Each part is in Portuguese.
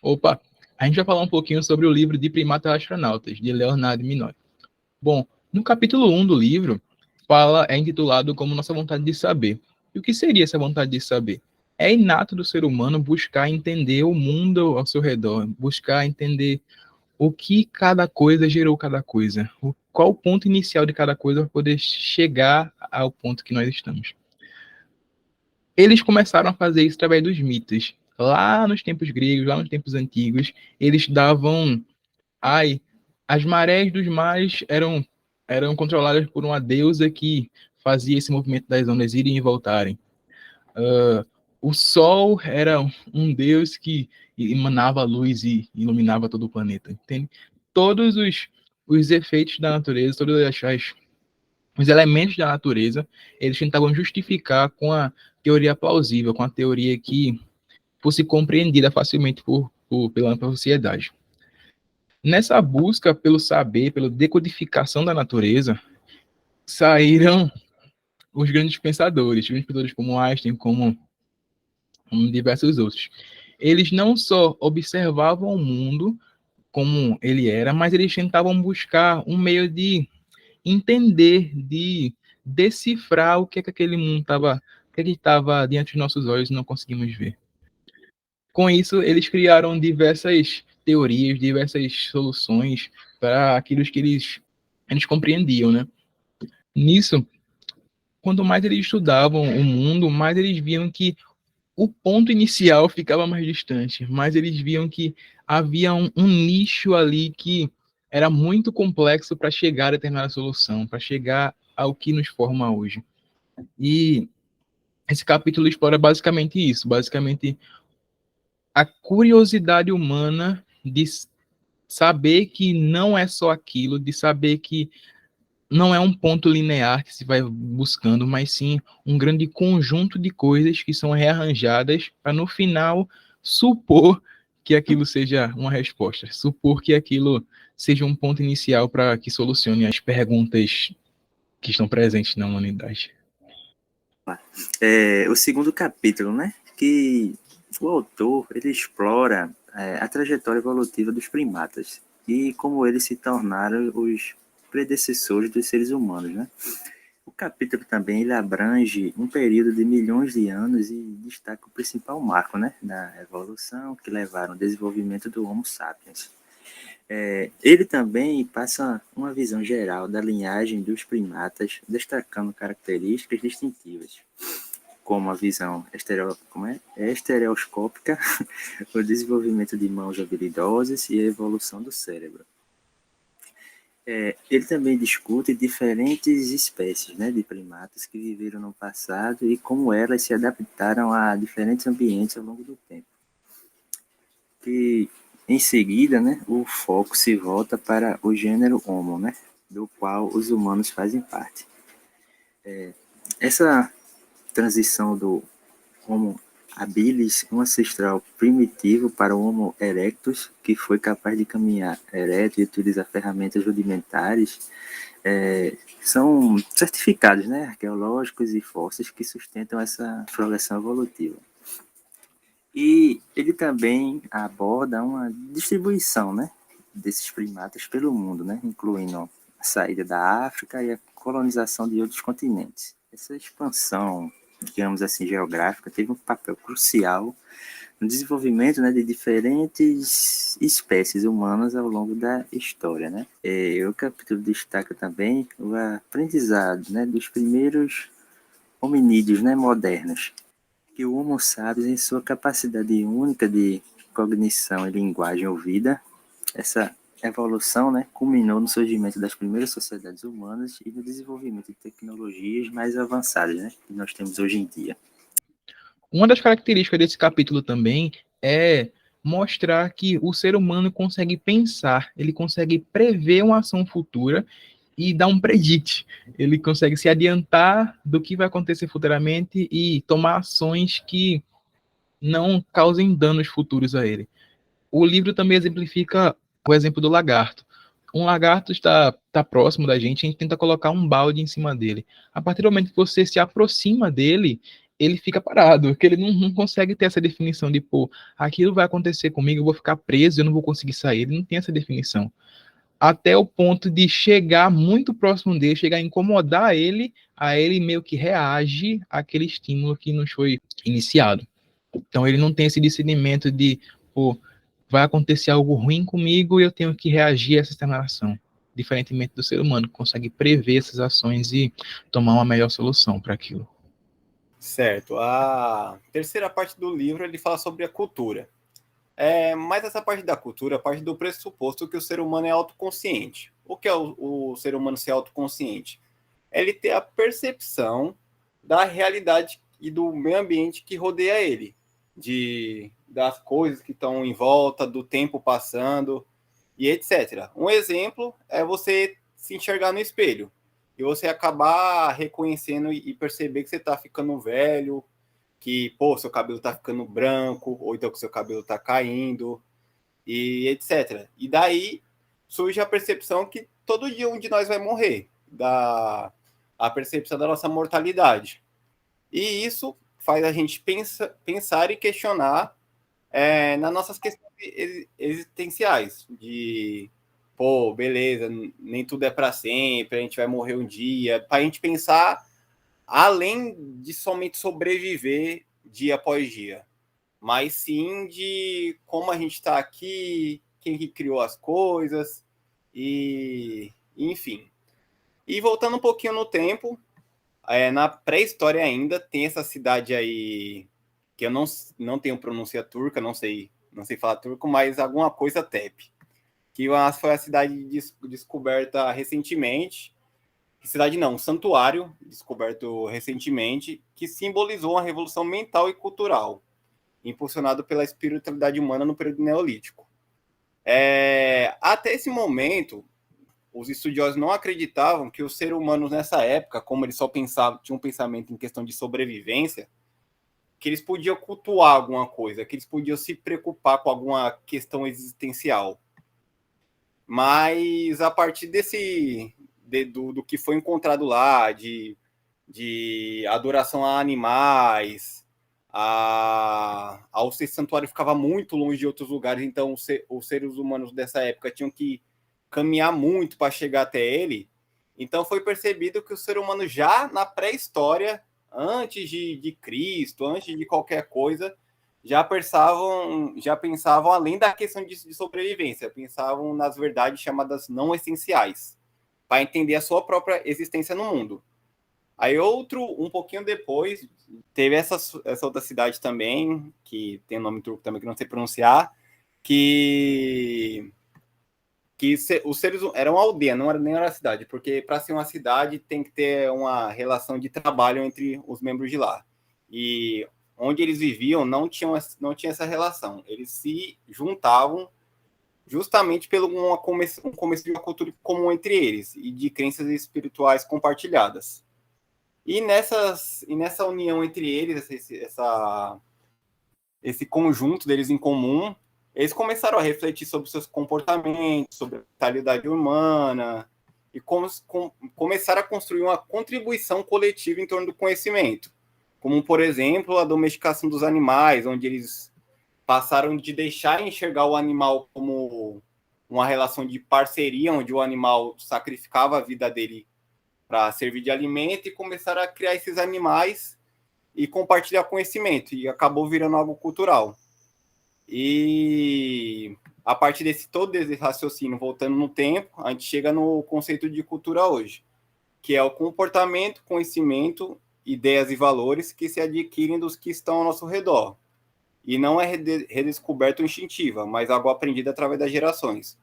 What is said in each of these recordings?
Opa, a gente vai falar um pouquinho sobre o livro de Primatas Astronautas, de Leonardo Minot. Bom, no capítulo 1 do livro, é intitulado como Nossa Vontade de Saber. E o que seria essa vontade de saber? É inato do ser humano buscar entender o mundo ao seu redor, buscar entender o que cada coisa gerou cada coisa, qual o ponto inicial de cada coisa para poder chegar ao ponto que nós estamos. Eles começaram a fazer isso através dos mitos. Lá nos tempos gregos, lá nos tempos antigos, eles davam. Ai, as marés dos mares eram controladas por uma deusa que fazia esse movimento das ondas irem e voltarem. O sol era um deus que emanava luz e iluminava todo o planeta, entende? Todos os efeitos da natureza, todos os elementos da natureza, eles tentavam justificar com a teoria plausível, com a teoria que fosse compreendida facilmente pela ampla sociedade. Nessa busca pelo saber, pela decodificação da natureza, saíram os grandes pensadores como Einstein, como diversos outros. Eles não só observavam o mundo como ele era, mas eles tentavam buscar um meio de entender, de decifrar o que é que aquele mundo estava, o que é que estava diante dos nossos olhos e não conseguimos ver. Com isso, eles criaram diversas teorias, diversas soluções para aquilo que eles compreendiam, né? Nisso, quanto mais eles estudavam o mundo, mais eles viam que o ponto inicial ficava mais distante, mas eles viam que havia um nicho ali que era muito complexo para chegar a determinada solução, para chegar ao que nos forma hoje. E esse capítulo explora basicamente isso, basicamente a curiosidade humana de saber que não é só aquilo, de saber que não é um ponto linear que se vai buscando, mas sim um grande conjunto de coisas que são rearranjadas para no final supor que aquilo seja uma resposta, supor que aquilo seja um ponto inicial para que solucione as perguntas que estão presentes na humanidade. O segundo capítulo, né? Que o autor ele explora a trajetória evolutiva dos primatas e como eles se tornaram os predecessores dos seres humanos, né? O capítulo também ele abrange um período de milhões de anos e destaca o principal marco, né, da evolução que levaram ao desenvolvimento do Homo sapiens. Ele também passa uma visão geral da linhagem dos primatas, destacando características distintivas, como a visão estereoscópica, o desenvolvimento de mãos habilidosas e a evolução do cérebro. Ele também discute diferentes espécies, né, de primatas que viveram no passado e como elas se adaptaram a diferentes ambientes ao longo do tempo. E, em seguida, né, o foco se volta para o gênero Homo, né, do qual os humanos fazem parte. Essa transição do Homo habilis, um ancestral primitivo, para o Homo erectus, que foi capaz de caminhar ereto e utilizar ferramentas rudimentares, são certificados, né, arqueológicos e fósseis que sustentam essa progressão evolutiva. E ele também aborda uma distribuição, né, desses primatas pelo mundo, né, incluindo a saída da África e a colonização de outros continentes. Essa expansão, digamos assim, geográfica, teve um papel crucial no desenvolvimento, né, de diferentes espécies humanas ao longo da história, né? O capítulo destaca também o aprendizado, né, dos primeiros hominídeos, né, modernos, que o Homo sapiens, em sua capacidade única de cognição e linguagem ouvida, essa evolução, né, culminou no surgimento das primeiras sociedades humanas e no desenvolvimento de tecnologias mais avançadas, né, que nós temos hoje em dia. Uma das características desse capítulo também é mostrar que o ser humano consegue pensar, ele consegue prever uma ação futura e dar um predict. Ele consegue se adiantar do que vai acontecer futuramente e tomar ações que não causem danos futuros a ele. O livro também exemplifica o exemplo do lagarto. Um lagarto está próximo da gente, a gente tenta colocar um balde em cima dele. A partir do momento que você se aproxima dele, ele fica parado, porque ele não consegue ter essa definição de, pô, aquilo vai acontecer comigo, eu vou ficar preso, eu não vou conseguir sair. Ele não tem essa definição. Até o ponto de chegar muito próximo dele, chegar a incomodar ele, a ele meio que reage àquele estímulo que nos foi iniciado. Então ele não tem esse discernimento de, pô, vai acontecer algo ruim comigo e eu tenho que reagir a essa externalização. Diferentemente do ser humano, que consegue prever essas ações e tomar uma melhor solução para aquilo. Certo. A terceira parte do livro ele fala sobre a cultura. Mas essa parte da cultura parte do pressuposto que o ser humano é autoconsciente. O que é o ser humano ser autoconsciente? Ele ter a percepção da realidade e do meio ambiente que rodeia ele, das coisas que estão em volta, do tempo passando e etc. Um exemplo é você se enxergar no espelho e você acabar reconhecendo e perceber que você está ficando velho, que, pô, seu cabelo tá ficando branco, ou então que seu cabelo tá caindo, e etc. E daí surge a percepção que todo dia um de nós vai morrer, a percepção da nossa mortalidade. E isso faz a gente pensar e questionar nas nossas questões existenciais, de, pô, beleza, nem tudo é para sempre, a gente vai morrer um dia, para a gente pensar além de somente sobreviver dia após dia, mas sim de como a gente está aqui, quem que criou as coisas, e enfim. E voltando um pouquinho no tempo, na pré-história ainda, tem essa cidade aí, que eu não tenho pronúncia turca, não sei falar turco, mas alguma coisa Tepe, que foi a cidade descoberta recentemente. Cidade não, um santuário descoberto recentemente que simbolizou uma revolução mental e cultural, impulsionado pela espiritualidade humana no período neolítico. Até esse momento, os estudiosos não acreditavam que os seres humanos nessa época, como eles só tinham um pensamento em questão de sobrevivência, que eles podiam cultuar alguma coisa, que eles podiam se preocupar com alguma questão existencial. Mas a partir do que foi encontrado lá, de adoração a animais, ao ser santuário ficava muito longe de outros lugares, então os seres humanos dessa época tinham que caminhar muito para chegar até ele. Então foi percebido que o ser humano já na pré-história, antes de Cristo, antes de qualquer coisa, já pensavam além da questão de sobrevivência, pensavam nas verdades chamadas não essenciais, para entender a sua própria existência no mundo. Aí um pouquinho depois, teve essa outra cidade também, que tem um nome turco também que não sei pronunciar, que os seres era uma aldeia, não era nem uma cidade, porque para ser uma cidade tem que ter uma relação de trabalho entre os membros de lá. E onde eles viviam não tinha essa relação. Eles se juntavam justamente pelo um começo de uma cultura comum entre eles e de crenças espirituais compartilhadas. E nessa união entre eles, esse conjunto deles em comum, eles começaram a refletir sobre seus comportamentos, sobre a mentalidade humana, e começaram a construir uma contribuição coletiva em torno do conhecimento, como, por exemplo, a domesticação dos animais, onde eles passaram de deixar enxergar o animal como uma relação de parceria, onde o animal sacrificava a vida dele para servir de alimento, e começaram a criar esses animais e compartilhar conhecimento, e acabou virando algo cultural. E a partir todo esse raciocínio, voltando no tempo, a gente chega no conceito de cultura hoje, que é o comportamento, conhecimento, ideias e valores que se adquirem dos que estão ao nosso redor. E não é redescoberta ou instintiva, mas algo aprendido através das gerações.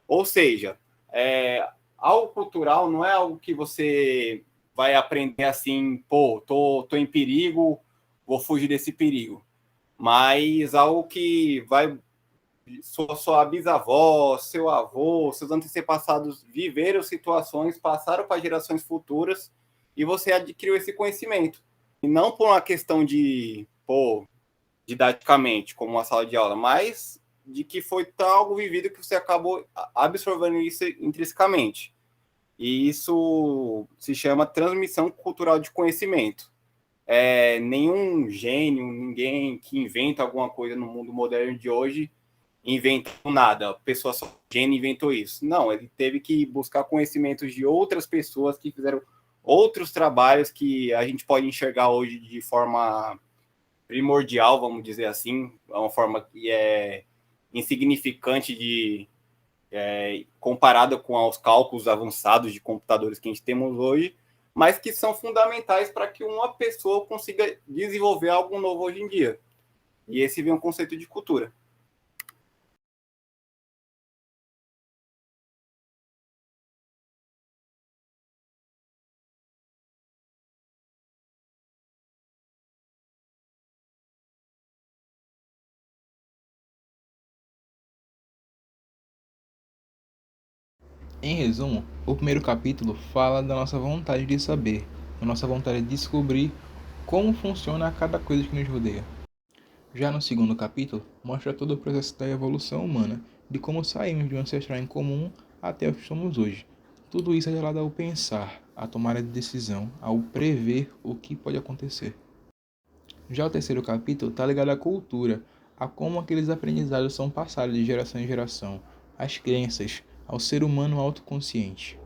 Ou seja, algo cultural não é algo que você vai aprender assim, pô, tô em perigo, vou fugir desse perigo. Mas algo que sua bisavó, seu avô, seus antepassados viveram situações, passaram para gerações futuras e você adquiriu esse conhecimento. E não por uma questão de, didaticamente, como uma sala de aula, mas de que foi algo vivido que você acabou absorvendo isso intrinsecamente. E isso se chama transmissão cultural de conhecimento. nenhum gênio, ninguém que inventa alguma coisa no mundo moderno de hoje inventou nada. A pessoa só gênio inventou isso. Não, ele teve que buscar conhecimentos de outras pessoas que fizeram outros trabalhos que a gente pode enxergar hoje de forma primordial, vamos dizer assim, uma forma que é insignificante comparada com os cálculos avançados de computadores que a gente temos hoje, mas que são fundamentais para que uma pessoa consiga desenvolver algo novo hoje em dia. E esse vem um conceito de cultura. Em resumo, o primeiro capítulo fala da nossa vontade de saber, da nossa vontade de descobrir como funciona cada coisa que nos rodeia. Já no segundo capítulo, mostra todo o processo da evolução humana, de como saímos de um ancestral em comum até o que somos hoje. Tudo isso é relacionado ao pensar, à tomada de decisão, ao prever o que pode acontecer. Já o terceiro capítulo está ligado à cultura, a como aqueles aprendizados são passados de geração em geração, às crenças, ao ser humano autoconsciente.